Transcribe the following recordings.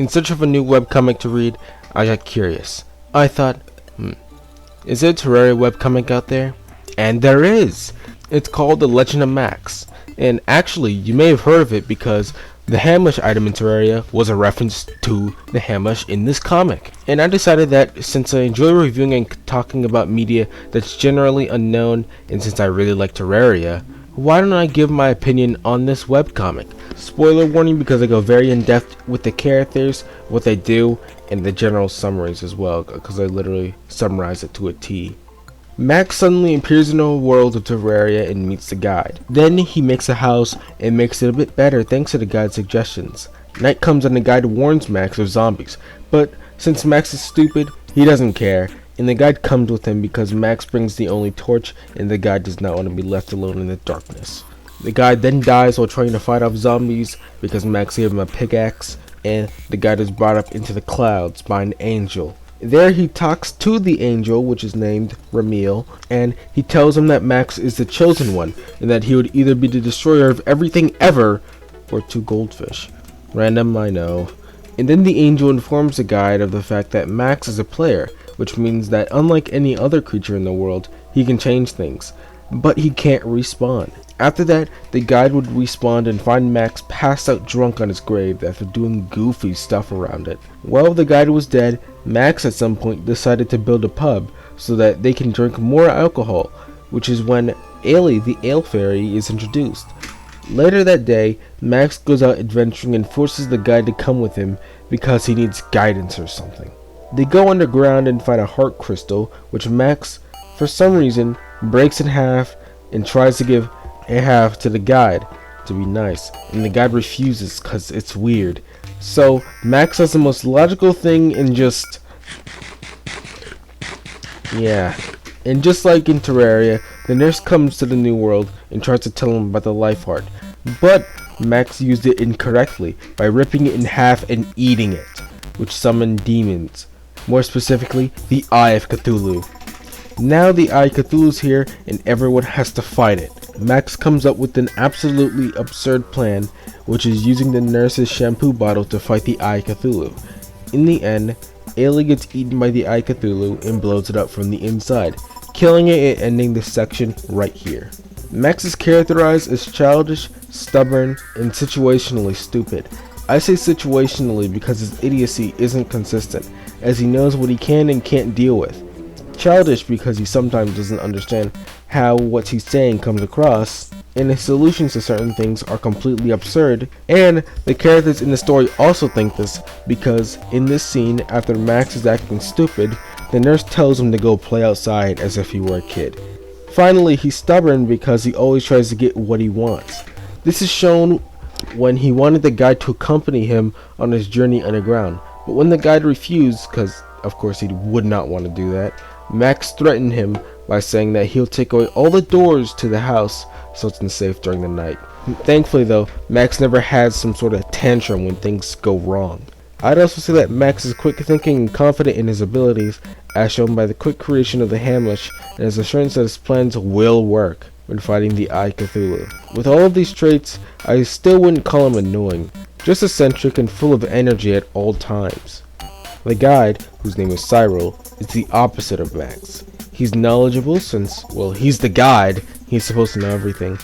In search of a new webcomic to read, I got curious. I thought, is there a Terraria webcomic out there? And there is! It's called The Legend of Max. And actually, you may have heard of it because the Hamlish item in Terraria was a reference to the Hamlish in this comic. And I decided that since I enjoy reviewing and talking about media that's generally unknown, and since I really like Terraria, why don't I give my opinion on this webcomic? Spoiler warning because I go very in depth with the characters, what they do, and the general summaries as well, because I literally summarize it to a T. Max suddenly appears in the world of Terraria and meets the guide. Then he makes a house and makes it a bit better thanks to the guide's suggestions. Night comes and the guide warns Max of zombies, but since Max is stupid, he doesn't care, and the guide comes with him because Max brings the only torch and the guide does not want to be left alone in the darkness. The guide then dies while trying to fight off zombies because Max gave him a pickaxe, and the guide is brought up into the clouds by an angel. There he talks to the angel, which is named Ramil, and he tells him that Max is the chosen one, and that he would either be the destroyer of everything ever, or 2 goldfish. Random, I know. And then the angel informs the guide of the fact that Max is a player, which means that unlike any other creature in the world, he can change things, but he can't respawn. After that, the guide would respawn and find Max passed out drunk on his grave after doing goofy stuff around it. While the guide was dead, Max at some point decided to build a pub so that they can drink more alcohol, which is when Ailey the Ale Fairy is introduced. Later that day, Max goes out adventuring and forces the guide to come with him because he needs guidance or something. They go underground and find a heart crystal, which Max, for some reason, breaks in half and tries to give a half to the guide to be nice, and the guide refuses because it's weird. So Max does the most logical thing and just and just like in Terraria, the nurse comes to the new world and tries to tell him about the life heart, but Max used it incorrectly by ripping it in half and eating it, which summoned demons, more specifically the Eye of Cthulhu. Now the Eye of Cthulhu's here and everyone has to fight it. Max comes up with an absolutely absurd plan, which is using the nurse's shampoo bottle to fight the Eye of Cthulhu. In the end, Ailey gets eaten by the Eye of Cthulhu and blows it up from the inside, killing it and ending this section right here. Max is characterized as childish, stubborn, and situationally stupid. I say situationally because his idiocy isn't consistent, as he knows what he can and can't deal with. Childish because he sometimes doesn't understand how what he's saying comes across, and his solutions to certain things are completely absurd, and the characters in the story also think this because in this scene, after Max is acting stupid, the nurse tells him to go play outside as if he were a kid. Finally, he's stubborn because he always tries to get what he wants. This is shown when he wanted the guide to accompany him on his journey underground, but when the guide refused, because of course he would not want to do that, Max threatened him by saying that he'll take away all the doors to the house so it's unsafe during the night. Thankfully though, Max never has some sort of tantrum when things go wrong. I'd also say that Max is quick thinking and confident in his abilities, as shown by the quick creation of the Hamlish and his assurance that his plans will work when fighting the Eye of Cthulhu. With all of these traits, I still wouldn't call him annoying, just eccentric and full of energy at all times. The guide, whose name is Cyril, is the opposite of Max. He's knowledgeable since, well, he's the guide, he's supposed to know everything,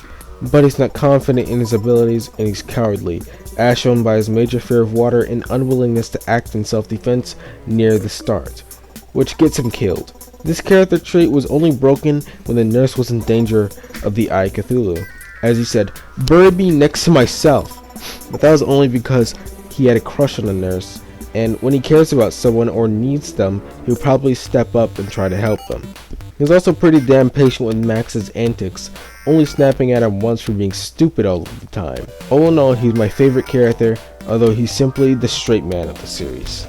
but he's not confident in his abilities and he's cowardly, as shown by his major fear of water and unwillingness to act in self-defense near the start, which gets him killed. This character trait was only broken when the nurse was in danger of the Eye of Cthulhu, as he said, "Bury me next to myself," but that was only because he had a crush on the nurse, and when he cares about someone or needs them, he'll probably step up and try to help them. He's also pretty damn patient with Max's antics, only snapping at him once for being stupid all of the time. All in all, he's my favorite character, although he's simply the straight man of the series.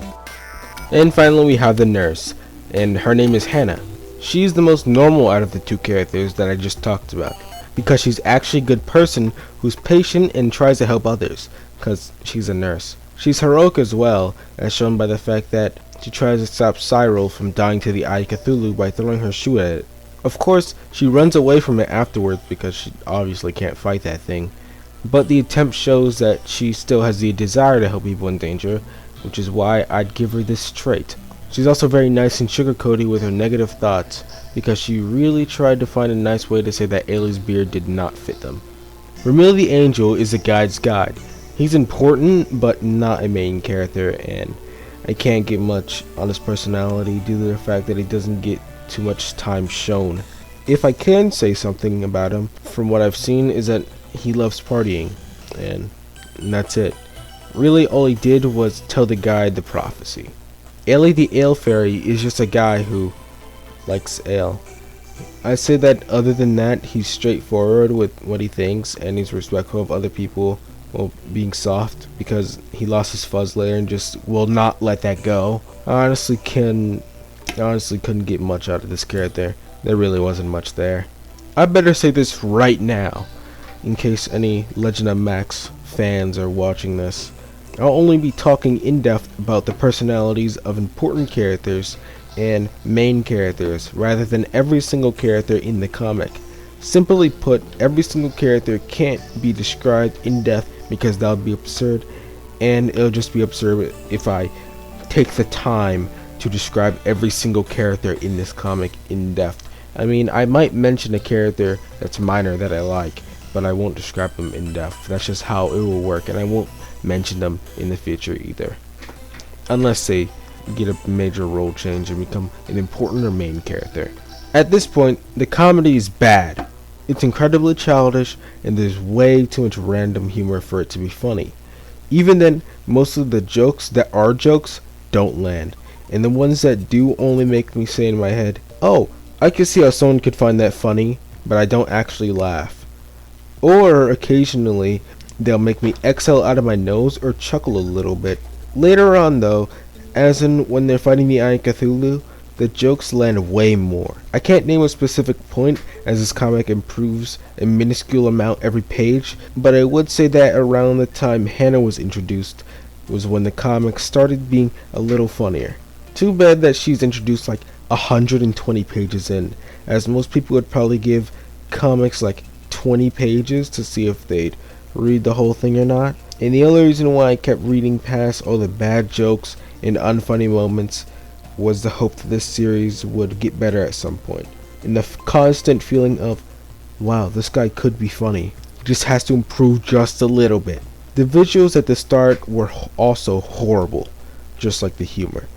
And finally we have the nurse, and her name is Hannah. She's the most normal out of the 2 characters that I just talked about, because she's actually a good person who's patient and tries to help others, because she's a nurse. She's heroic as well, as shown by the fact that she tries to stop Cyril from dying to the Eye of Cthulhu by throwing her shoe at it. Of course, she runs away from it afterwards because she obviously can't fight that thing, but the attempt shows that she still has the desire to help people in danger. which is why I'd give her this trait. She's also very nice and sugarcoaty with her negative thoughts, because she really tried to find a nice way to say that Ailey's beard did not fit them. Ramil the Angel is a guide's guide. He's important, but not a main character, and I can't get much on his personality due to the fact that he doesn't get too much time shown. If I can say something about him, from what I've seen, is that he loves partying, and that's it. Really, all he did was tell the guide the prophecy. Ailey the Ale Fairy is just a guy who likes ale. I say that other than that, he's straightforward with what he thinks, and he's respectful of other people, well, being soft, because he lost his fuzz layer and just will not let that go. I honestly couldn't get much out of this character. There really wasn't much there. I better say this right now, in case any Legend of Max fans are watching this. I'll only be talking in depth about the personalities of important characters and main characters rather than every single character in the comic. Simply put, every single character can't be described in depth because that would be absurd, and it'll just be absurd if I take the time to describe every single character in this comic in depth. I mean, I might mention a character that's minor that I like, but I won't describe them in depth. That's just how it will work, and I won't mention them in the future either, unless they get a major role change and become an important or main character. At this point, the comedy is bad. It's incredibly childish, and there's way too much random humor for it to be funny. Even then, most of the jokes that are jokes don't land, and the ones that do only make me say in my head, oh, I can see how someone could find that funny, but I don't actually laugh. Or occasionally, they'll make me exhale out of my nose or chuckle a little bit. Later on though, as in when they're fighting the Eye of Cthulhu, the jokes land way more. I can't name a specific point as this comic improves a minuscule amount every page, but I would say that around the time Hannah was introduced was when the comic started being a little funnier. Too bad that she's introduced like 120 pages in, as most people would probably give comics like 20 pages to see if they'd read the whole thing or not. And the only reason why I kept reading past all the bad jokes and unfunny moments was the hope that this series would get better at some point, and the constant feeling of, wow, this guy could be funny, he just has to improve just a little bit. The visuals at the start were also horrible, just like the humor.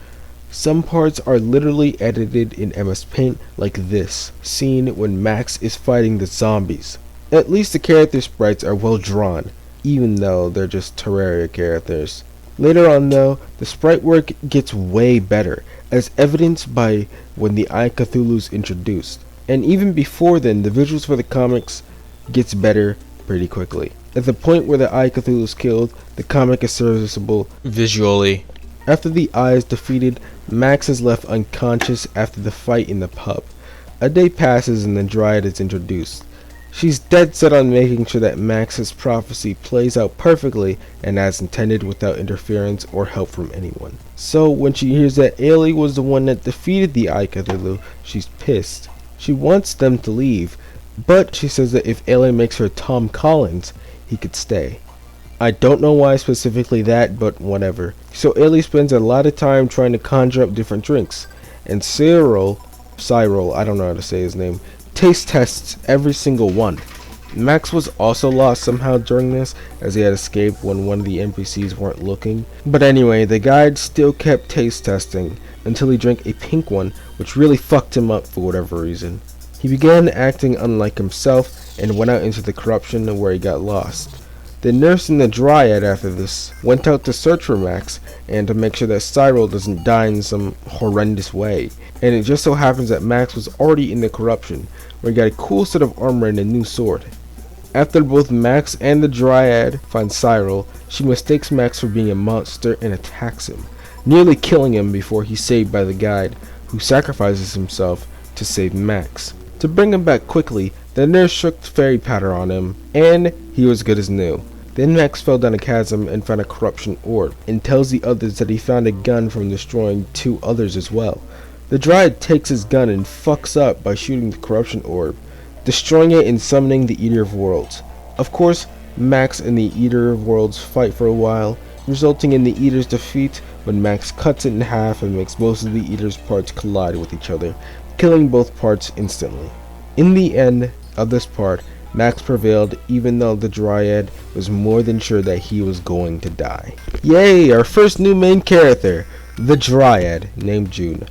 Some parts are literally edited in MS Paint, like this scene when Max is fighting the zombies. At least the character sprites are well drawn, even though they're just Terraria characters. Later on though, the sprite work gets way better, as evidenced by when the Eye of Cthulhu is introduced. And even before then, the visuals for the comics gets better pretty quickly. At the point where the Eye of Cthulhu is killed, the comic is serviceable visually. After the Eye is defeated, Max is left unconscious after the fight in the pub. A day passes and the Dryad is introduced. She's dead set on making sure that Max's prophecy plays out perfectly and as intended without interference or help from anyone. So when she hears that Ailey was the one that defeated the Eye of Cthulhu, she's pissed. She wants them to leave, but she says that if Ailey makes her Tom Collins, he could stay. I don't know why specifically that, but whatever. So Ailey spends a lot of time trying to conjure up different drinks, and Cyril, I don't know how to say his name, taste tests every single one. Max was also lost somehow during this, as he had escaped when one of the NPCs weren't looking. But anyway, the guide still kept taste testing until he drank a pink one, which really fucked him up for whatever reason. He began acting unlike himself and went out into the corruption where he got lost. The nurse and the Dryad after this went out to search for Max and to make sure that Cyril doesn't die in some horrendous way. And it just so happens that Max was already in the corruption, where he got a cool set of armor and a new sword. After both Max and the Dryad find Cyril, she mistakes Max for being a monster and attacks him, nearly killing him before he's saved by the guide, who sacrifices himself to save Max. To bring him back quickly, the nurse shook fairy powder on him, and he was good as new. Then Max fell down a chasm and found a corruption orb, and tells the others that he found a gun from destroying 2 others as well. The Dryad takes his gun and fucks up by shooting the corruption orb, destroying it and summoning the Eater of Worlds. Of course, Max and the Eater of Worlds fight for a while, resulting in the Eater's defeat when Max cuts it in half and makes most of the Eater's parts collide with each other, killing both parts instantly. In the end of this part, Max prevailed even though the Dryad was more than sure that he was going to die. Yay, our first new main character, the Dryad, named June.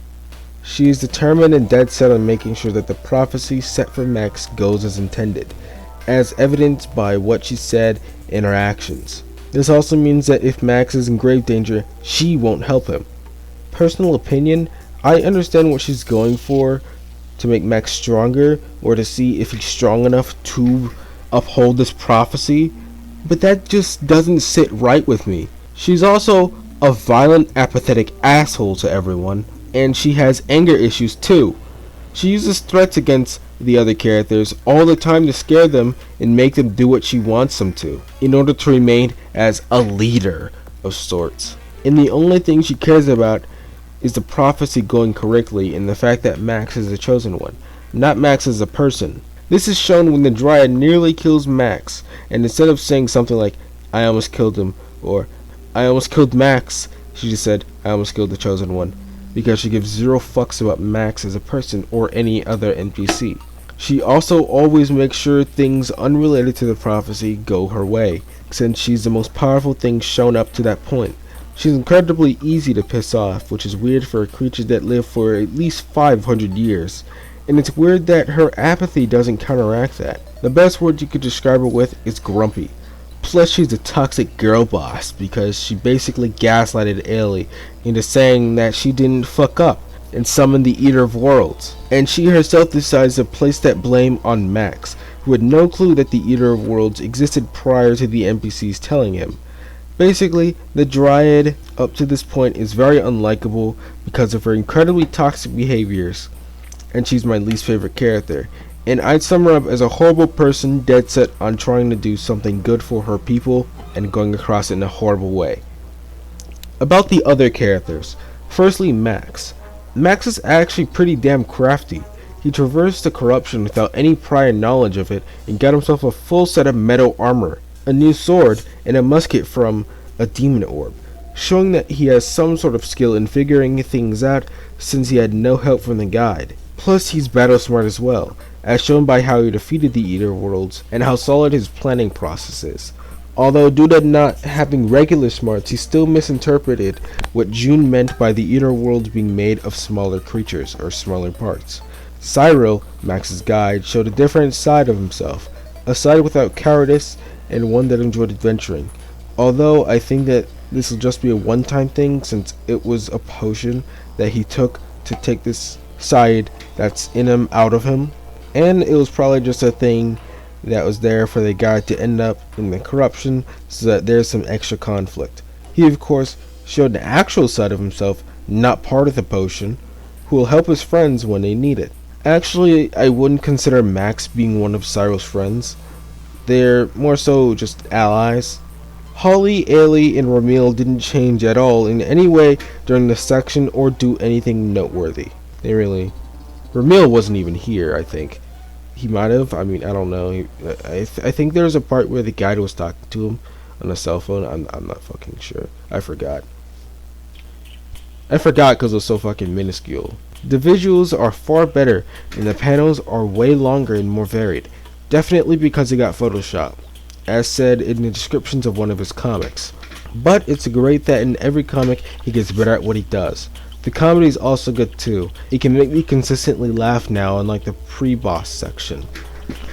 She is determined and dead set on making sure that the prophecy set for Max goes as intended, as evidenced by what she said and her actions. This also means that if Max is in grave danger, she won't help him. Personal opinion, I understand what she's going for, to make Max stronger, or to see if he's strong enough to uphold this prophecy, but that just doesn't sit right with me. She's also a violent, apathetic asshole to everyone, and she has anger issues too. She uses threats against the other characters all the time to scare them and make them do what she wants them to, in order to remain as a leader of sorts. And the only thing she cares about is the prophecy going correctly and the fact that Max is the chosen one, not Max as a person. This is shown when the Dryad nearly kills Max, and instead of saying something like, "I almost killed him," or "I almost killed Max," she just said, "I almost killed the chosen one," because she gives zero fucks about Max as a person or any other NPC. She also always makes sure things unrelated to the prophecy go her way, since she's the most powerful thing shown up to that point. She's incredibly easy to piss off, which is weird for a creature that lived for at least 500 years. And it's weird that her apathy doesn't counteract that. The best word you could describe her with is grumpy. Plus she's a toxic girl boss because she basically gaslighted Ailey into saying that she didn't fuck up and summon the Eater of Worlds. And she herself decides to place that blame on Max, who had no clue that the Eater of Worlds existed prior to the NPCs telling him. Basically, the Dryad up to this point is very unlikable because of her incredibly toxic behaviors, and she's my least favorite character. And I'd sum her up as a horrible person dead set on trying to do something good for her people and going across it in a horrible way. About the other characters, firstly Max. Max is actually pretty damn crafty. He traversed the corruption without any prior knowledge of it and got himself a full set of metal armor, a new sword, and a musket from a demon orb, showing that he has some sort of skill in figuring things out since he had no help from the guide. Plus he's battle smart as well, as shown by how he defeated the Eater Worlds and how solid his planning process is. Although due to not having regular smarts, he still misinterpreted what June meant by the Eater Worlds being made of smaller creatures or smaller parts. Cyril, Max's guide, showed a different side of himself, a side without cowardice and one that enjoyed adventuring. Although I think that this will just be a one-time thing since it was a potion that he took to take this side that's in him out of him, and it was probably just a thing that was there for the guy to end up in the corruption so that there's some extra conflict. He of course showed the actual side of himself, not part of the potion, who will help his friends when they need it. Actually, I wouldn't consider Max being one of Cyril's friends. They're more so just allies. Holly, Ailey, and Ramil didn't change at all in any way during this section or do anything noteworthy. Ramil wasn't even here, I think. He might have, I don't know. I think there was a part where the guide was talking to him on a cell phone. I'm not fucking sure. I forgot because it was so fucking minuscule. The visuals are far better and the panels are way longer and more varied. Definitely because he got Photoshop, as said in the descriptions of one of his comics. But it's great that in every comic he gets better at what he does. The comedy is also good too. It can make me consistently laugh now, unlike the pre-boss section.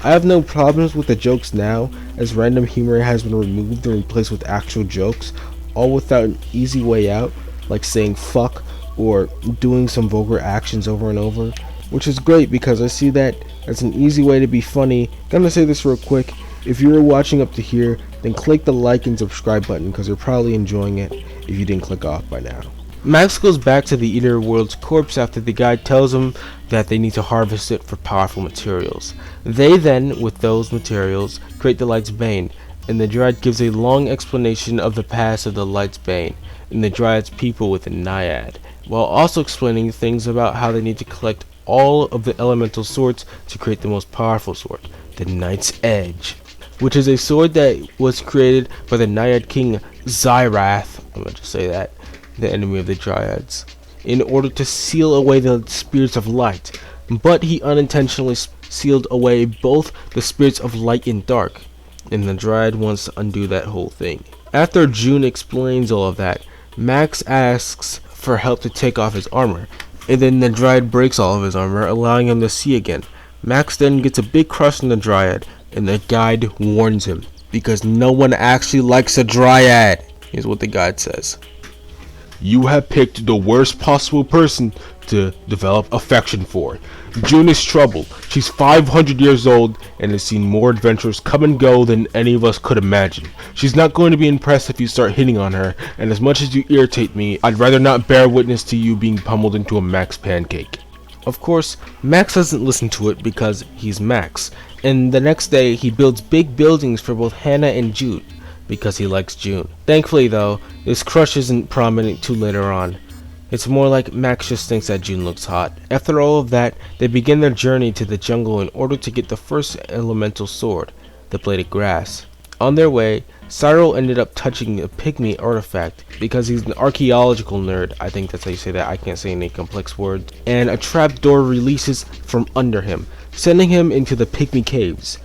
I have no problems with the jokes now, as random humor has been removed and replaced with actual jokes, all without an easy way out, like saying fuck or doing some vulgar actions over and over, which is great because I see that as an easy way to be funny. Gonna say this real quick, if you were watching up to here, then click the like and subscribe button because you're probably enjoying it if you didn't click off by now. Max goes back to the Eater World's corpse after the guide tells him that they need to harvest it for powerful materials. They then, with those materials, create the Light's Bane, and the Dryad gives a long explanation of the past of the Light's Bane and the Dryad's people with the Naiad, while also explaining things about how they need to collect all of the elemental swords to create the most powerful sword, the Knight's Edge, which is a sword that was created by the Naiad King Zyrath, I'm gonna just say that, the enemy of the Dryads, in order to seal away the spirits of light, but he unintentionally sealed away both the spirits of light and dark, and the Dryad wants to undo that whole thing. After June explains all of that, Max asks for help to take off his armor, and then the Dryad breaks all of his armor, allowing him to see again. Max then gets a big crush on the Dryad, and the guide warns him, because no one actually likes a Dryad. Here's what the guide says. You have picked the worst possible person to develop affection for. June is troubled. She's 500 years old and has seen more adventures come and go than any of us could imagine. She's not going to be impressed if you start hitting on her, and as much as you irritate me, I'd rather not bear witness to you being pummeled into a Max pancake. Of course, Max doesn't listen to it because he's Max, and the next day he builds big buildings for both Hannah and June, because he likes June. Thankfully though, this crush isn't prominent till later on. It's more like Max just thinks that June looks hot. After all of that, they begin their journey to the jungle in order to get the first elemental sword, the blade of grass. On their way, Cyril ended up touching a pygmy artifact because he's an archaeological nerd. I think that's how you say that. I can't say any complex words. And a trapdoor releases from under him, sending him into the pygmy caves,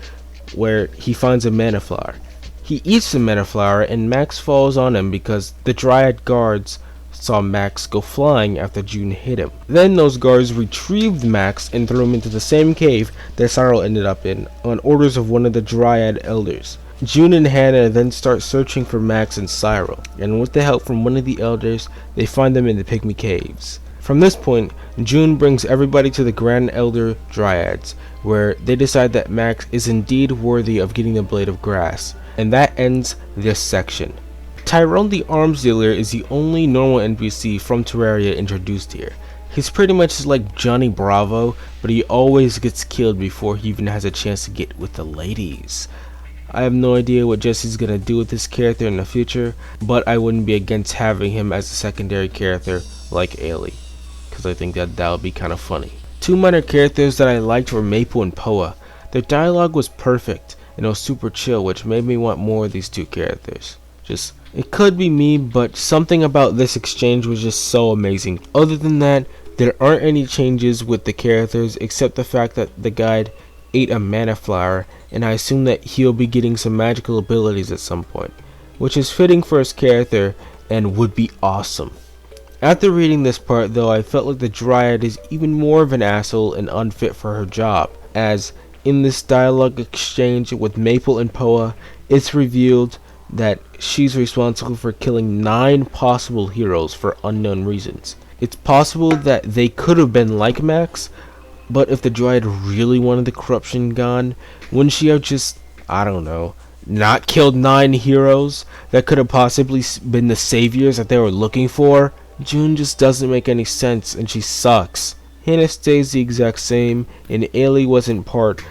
where he finds a mana flower. He eats the mana flower and Max falls on him because the Dryad guards saw Max go flying after June hit him. Then those guards retrieved Max and threw him into the same cave that Cyril ended up in, on orders of one of the Dryad elders. June and Hannah then start searching for Max and Cyril, and with the help from one of the elders, they find them in the pygmy caves. From this point, June brings everybody to the Grand Elder Dryads, where they decide that Max is indeed worthy of getting the blade of grass. And that ends this section. Tyrone the arms dealer is the only normal NPC from Terraria introduced here. He's pretty much like Johnny Bravo, but he always gets killed before he even has a chance to get with the ladies. I have no idea what Jesse's gonna do with this character in the future, but I wouldn't be against having him as a secondary character like Ailey, because I think that would be kind of funny. Two minor characters that I liked were Maple and Poa. Their dialogue was perfect, and it was super chill, which made me want more of these two characters. It could be me, but something about this exchange was just so amazing. Other than that, there aren't any changes with the characters except the fact that the guide ate a mana flower, and I assume that he'll be getting some magical abilities at some point, which is fitting for his character and would be awesome. After reading this part though, I felt like the Dryad is even more of an asshole and unfit for her job, as in this dialogue exchange with Maple and Poa, it's revealed that she's responsible for killing 9 possible heroes for unknown reasons. It's possible that they could have been like Max, but if the Dryad really wanted the corruption gone, wouldn't she have just, I don't know, not killed 9 heroes that could have possibly been the saviors that they were looking for? June just doesn't make any sense, and she sucks. Hannah stays the exact same, and Ailey wasn't part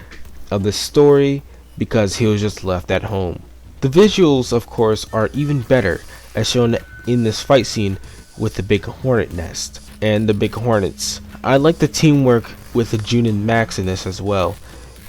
of the story because he was just left at home. The visuals, of course, are even better, as shown in this fight scene with the big hornet nest and the big hornets. I like the teamwork with the June and Max in this as well.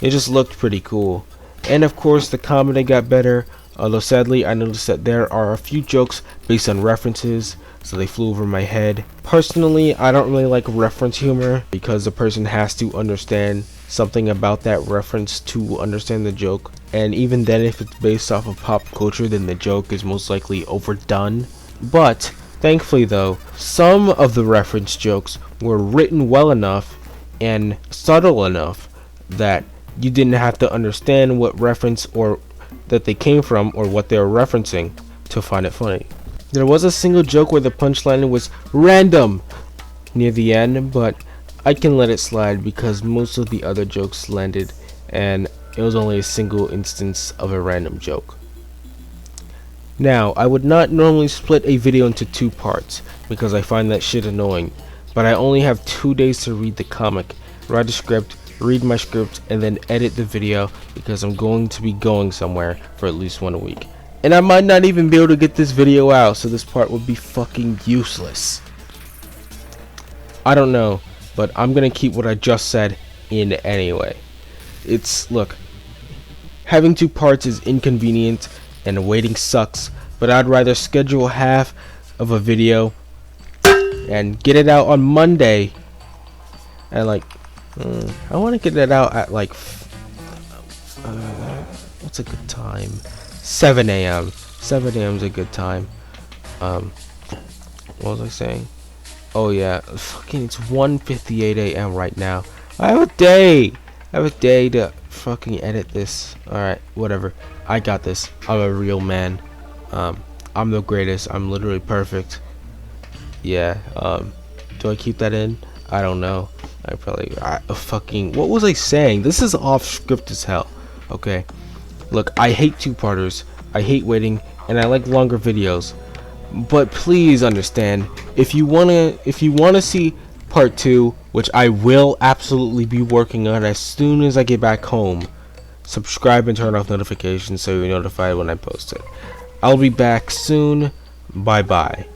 It just looked pretty cool. And of course, the comedy got better, although sadly I noticed that there are a few jokes based on references, so they flew over my head. Personally, I don't really like reference humor because the person has to understand something about that reference to understand the joke, and even then, if it's based off of pop culture, then the joke is most likely overdone. But thankfully though, some of the reference jokes were written well enough and subtle enough that you didn't have to understand what reference or that they came from or what they were referencing to find it funny. There was a single joke where the punchline was random near the end, but I can let it slide because most of the other jokes landed and it was only a single instance of a random joke. Now, I would not normally split a video into 2 parts because I find that shit annoying, but I only have 2 days to read the comic, write a script, read my script, and then edit the video because I'm going to be going somewhere for at least 1 week. And I might not even be able to get this video out, so this part would be fucking useless. I don't know, but I'm gonna keep what I just said in anyway. Look, having 2 parts is inconvenient and waiting sucks, but I'd rather schedule half of a video and get it out on Monday. And like, I want to get it out at like, what's a good time? 7 a.m. 7 a.m. is a good time. What was I saying? Oh yeah, fucking it's 1:58 a.m. right now. I have a day. I have a day to fucking edit this. Alright, whatever. I got this. I'm a real man. I'm the greatest. I'm literally perfect. Yeah. Do I keep that in? I don't know. I probably fucking what was I saying? This is off script as hell. Okay. Look, I hate two-parters. I hate waiting, and I like longer videos. But please understand, if you wanna see part 2, which I will absolutely be working on as soon as I get back home, subscribe and turn off notifications so you're notified when I post it. I'll be back soon. Bye bye.